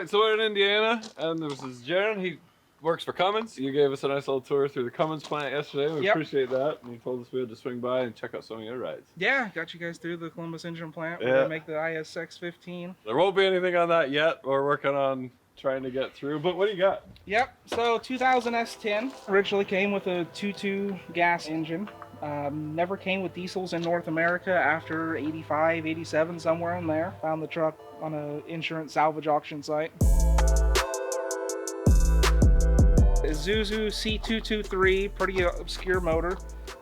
right, so we're in Indiana, and this is Jaron. He works for Cummins. You gave us a nice little tour through the Cummins plant yesterday. We appreciate that. And you told us we had to swing by and check out some of your rides. Yeah, got you guys through the Columbus engine plant where they make the ISX-15. There won't be anything on that yet. We're working on trying to get through, but what do you got? Yep, so 2000 S10 originally came with a 2.2 gas engine. Never came with diesels in North America after 85, 87, somewhere in there. Found the truck on an insurance salvage auction site. Isuzu C223, pretty obscure motor,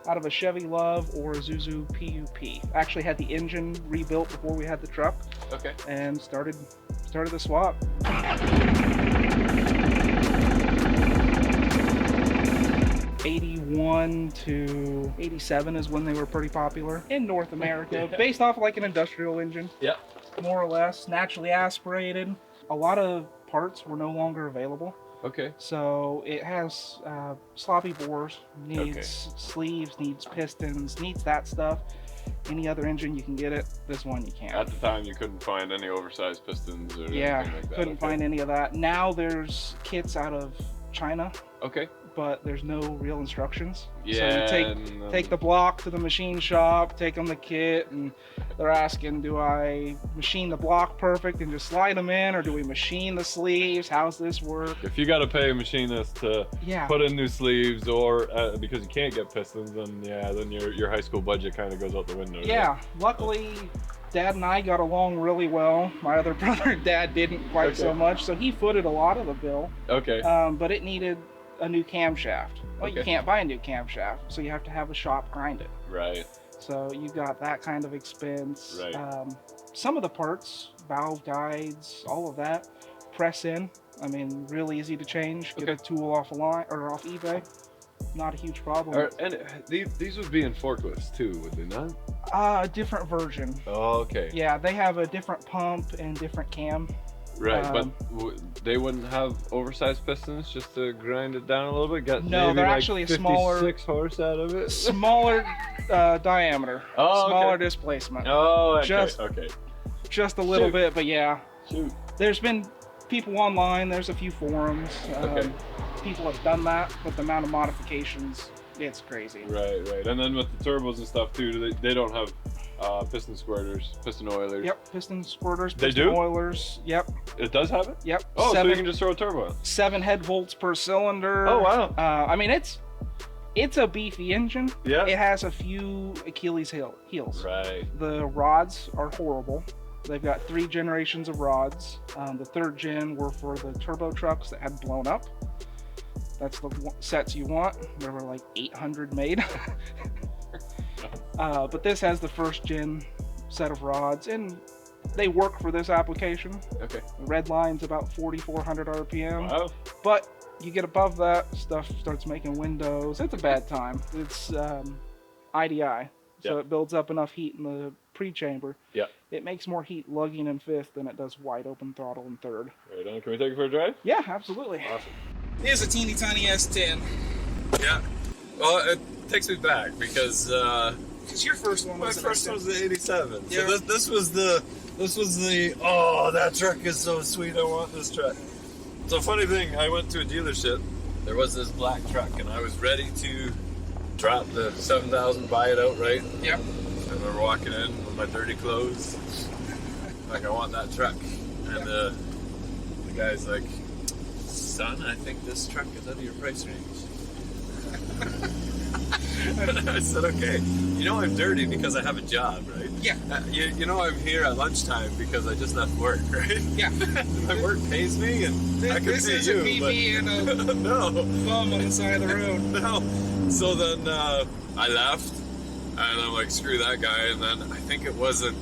out of a Chevy Love or Isuzu PUP. Actually had the engine rebuilt before we had the truck. Okay. And started the swap. 81 to 87 is when they were pretty popular in North America, based off like an industrial engine. Yep. More or less, naturally aspirated. A lot of parts were no longer available. Okay. So it has sloppy bores, needs sleeves, needs pistons, needs that stuff. Any other engine you can get it, this one you can't. At the time you couldn't find any oversized pistons or anything like that. Couldn't find any of that. Now there's kits out of China. Okay. But there's no real instructions. Yeah. So you take the block to the machine shop, take them the kit, and they're asking, do I machine the block perfect and just slide them in, or do we machine the sleeves? How's this work? If you got to pay a machinist to put in new sleeves, or because you can't get pistons, then your high school budget kind of goes out the window. Yeah. Right? Luckily, Dad and I got along really well. My other brother, Dad, didn't quite so much, so he footed a lot of the bill. Okay. But it needed a new camshaft. Well, you can't buy a new camshaft, so you have to have a shop grind it. Right. So you got that kind of expense. Right. Some of the parts, valve guides, all of that, press in. I mean, real easy to change. Get a tool off a line or off eBay. Not a huge problem. And these would be in forklifts too, would they not? A different version. Oh, okay. Yeah, they have a different pump and different cam. Right, but they wouldn't have oversized pistons just to grind it down a little bit? Get no, maybe they're like actually a 56 smaller horse out of it? Smaller diameter. Oh, smaller displacement. Oh, okay. Just a little bit, but yeah. Shoot. There's been people online, there's a few forums. People have done that, but the amount of modifications, it's crazy. Right. And then with the turbos and stuff too, they don't have piston squirters, piston oilers. Yep, piston squirters, they piston do? oilers. Yep. It does have it? Yep. Oh, so you can just throw a turbo on. 7 head volts per cylinder. Oh, wow. I mean, it's a beefy engine. Yeah. It has a few Achilles heels. Right. The rods are horrible. They've got 3 generations of rods. The 3rd gen were for the turbo trucks that had blown up. That's the sets you want. There were like 800 made. But this has the 1st gen set of rods, and they work for this application. Okay. The red line's about 4,400 RPM. Wow. But you get above that, stuff starts making windows. It's a bad time. It's IDI, so it builds up enough heat in the pre-chamber. Yeah. It makes more heat lugging in 5th than it does wide open throttle in 3rd. Right on. Can we take it for a drive? Yeah, absolutely. Awesome. Here's a teeny tiny S10. Yeah. Well, it takes me back because your first one was my first one was the 87. Yeah. So this was the oh, that truck is so sweet, I want this truck. So funny thing, I went to a dealership, there was this black truck, and I was ready to drop the 7,000, buy it outright. Yep. And we were walking in with my dirty clothes, like I want that truck. And the guy's like, son, I think this truck is out of your price range. I said, okay, you know I'm dirty because I have a job, right? Yeah. You know I'm here at lunchtime because I just left work, right? Yeah. My work pays me, and I can see you. This is a PB and a no. bum on the side of the road. No. So then I left, and I'm like, screw that guy. And then I think it wasn't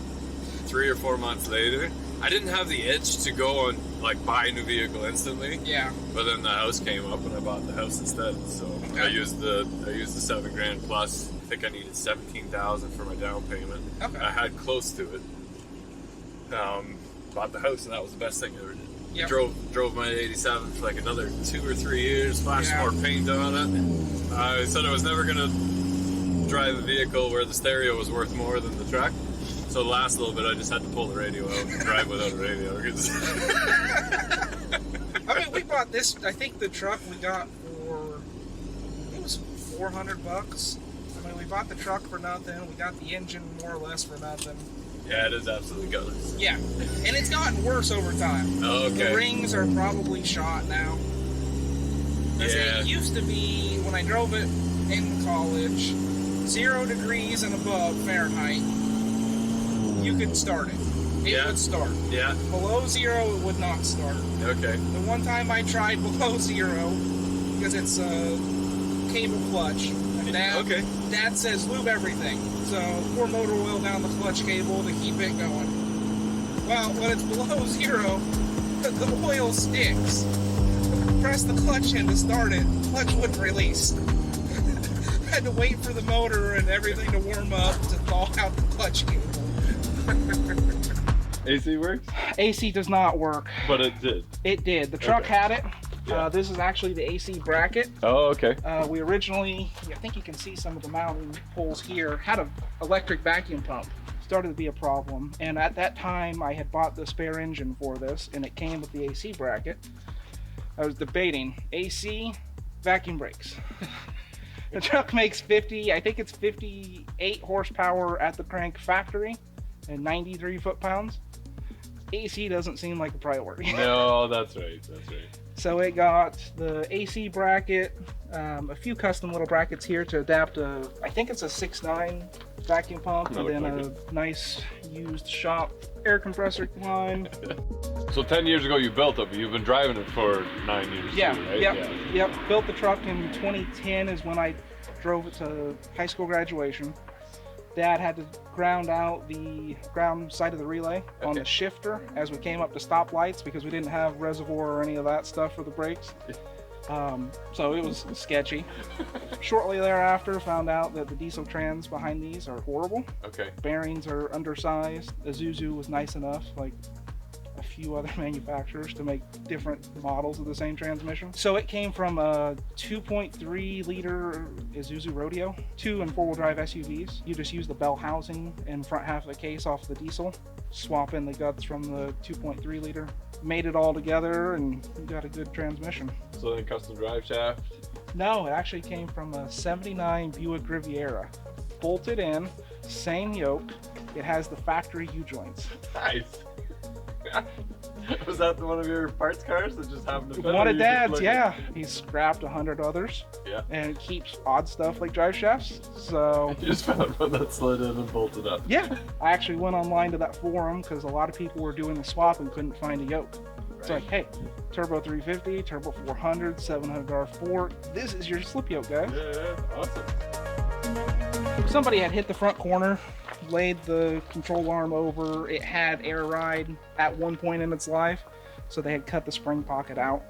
3 or 4 months later, I didn't have the itch to go and like buy a new vehicle instantly. Yeah. But then the house came up and I bought the house instead. So I used the $7,000 plus. I think I needed 17,000 for my down payment. Okay. I had close to it. Bought the house, and that was the best thing I ever did. Yep. Drove my 87 for like another 2 or 3 years. Splashed more paint on it. I said I was never gonna drive a vehicle where the stereo was worth more than the truck. So the last little bit, I just had to pull the radio out and drive without a radio. I mean, we bought this. I think the truck we got for it was $400. I mean, we bought the truck for nothing. We got the engine more or less for nothing. Yeah, it is absolutely gutless. Yeah, and it's gotten worse over time. Oh, okay. The rings are probably shot now. Yeah. It used to be when I drove it in college, 0 degrees and above Fahrenheit, you could start it. It would start. Yeah. Below 0, it would not start. Okay. The one time I tried below 0, because it's a cable clutch, and Dad says lube everything. So pour motor oil down the clutch cable to keep it going. Well, when it's below 0, the oil sticks. Press the clutch in to start it, clutch wouldn't release. Had to wait for the motor and everything to warm up to thaw out the clutch cable. AC works? AC does not work. But it did. It did. The truck Okay. had it. Yeah. This is actually the AC bracket. Oh, okay. We originally, I think you can see some of the mounting poles here, had an electric vacuum pump. Started to be a problem. And at that time, I had bought the spare engine for this, and it came with the AC bracket. I was debating AC, vacuum brakes. The truck makes 58 horsepower at the crank factory and 93 foot-pounds. AC doesn't seem like a priority. No, that's right. So it got the AC bracket, a few custom little brackets here to adapt I think it's a 6.9 vacuum pump, and then a nice used shop air compressor line. So 10 years ago you built it, but you've been driving it for 9 years Yeah, too, right? yep. Built the truck in 2010 is when I drove it to high school graduation. Dad had to ground out the ground side of the relay on the shifter as we came up to stoplights because we didn't have reservoir or any of that stuff for the brakes. So it was sketchy. Shortly thereafter, found out that the diesel trans behind these are horrible. Okay. Bearings are undersized. Isuzu was nice enough, like a few other manufacturers, to make different models of the same transmission. So it came from a 2.3 liter Isuzu Rodeo, 2 and 4-wheel drive SUVs. You just use the bell housing and front half of the case off the diesel, swap in the guts from the 2.3 liter, made it all together, and you got a good transmission. So then custom drive shaft? No, it actually came from a 79 Buick Riviera. Bolted in, same yoke. It has the factory U-joints. Nice. Was that one of your parts cars that just happened to fit? One of Dad's, yeah. He scrapped 100 others. Yeah. And keeps odd stuff like drive shafts. So You just found one that slid in and bolted up. yeah, I actually went online to that forum because a lot of people were doing the swap and couldn't find a yoke. It's like, hey, turbo 350, turbo 400, 700 R4. This is your slip yoke, guys. Yeah, awesome. Somebody had hit the front corner, laid the control arm over. It had air ride at one point in its life, so they had cut the spring pocket out,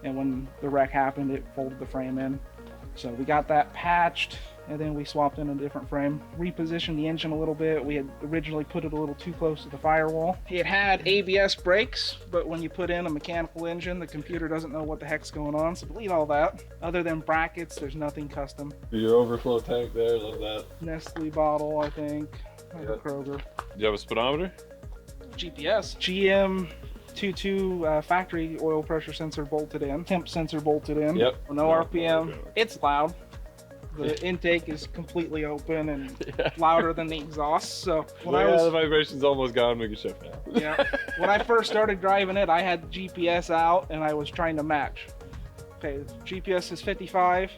and when the wreck happened, it folded the frame in. So we got that patched, and then we swapped in a different frame, repositioned the engine a little bit. We had originally put it a little too close to the firewall. It had ABS brakes, but when you put in a mechanical engine, the computer doesn't know what the heck's going on, so delete all that. Other than brackets, there's nothing custom. Your overflow tank there, love that. Nestle bottle, I think. Yep. Kroger. Do you have a speedometer? GPS. GM 22 factory oil pressure sensor bolted in. Temp sensor bolted in. Yep. No RPM. It's loud. The intake is completely open and louder than the exhaust. So when the vibration's almost gone, we can shift now. yeah, when I first started driving it, I had GPS out and I was trying to match. Okay, GPS is 55.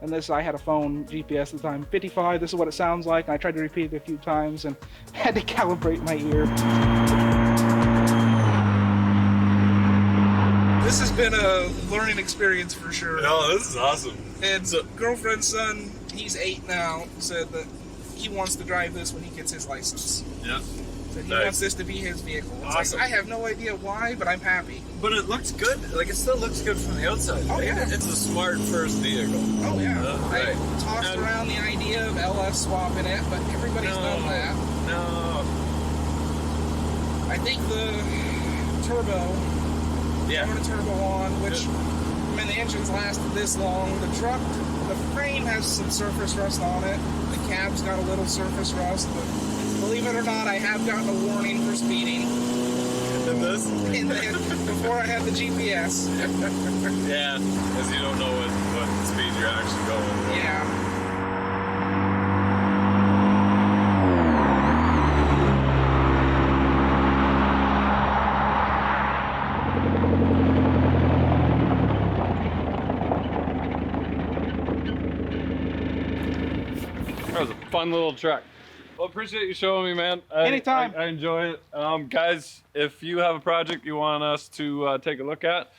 And this, I had a phone GPS at the time. 55, this is what it sounds like. And I tried to repeat it a few times and had to calibrate my ear. This has been a learning experience for sure. No, this is awesome. And girlfriend's son, he's 8 now, said that he wants to drive this when he gets his license. Yeah. Said he Nice. wants this to be his vehicle. It's Awesome. like, I have no idea why, but I'm happy. But it looks good. Like, it still looks good from the outside. Oh, yeah. It's a smart first vehicle. Oh yeah. Right. I tossed And- around the idea of LS swapping it, but everybody's done that. No. I think the turbo, Yeah. throwing a turbo on, which, I mean, the engine's lasted this long. The truck, the frame has some surface rust on it. The cab's got a little surface rust, but Believe it or not, I have gotten a warning for speeding. In this? Before I had the GPS. Yeah, because you don't know what speed you're actually going. Yeah. That was a fun little truck. Well, appreciate you showing me, man. Anytime. I enjoy it. Guys, if you have a project you want us to take a look at,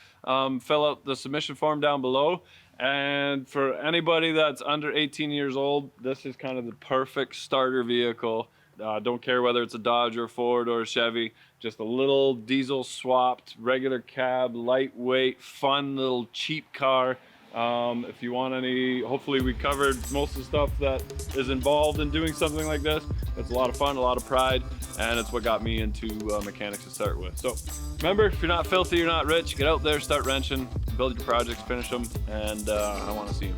fill out the submission form down below. And for anybody that's under 18 years old, this is kind of the perfect starter vehicle. Don't care whether it's a Dodge or a Ford or a Chevy, just a little diesel swapped, regular cab, lightweight, fun little cheap car. If you want any, hopefully we covered most of the stuff that is involved in doing something like this. It's a lot of fun, a lot of pride, and it's what got me into mechanics to start with. So remember, if you're not filthy, you're not rich, get out there, start wrenching, build your projects, finish them, and I want to see them.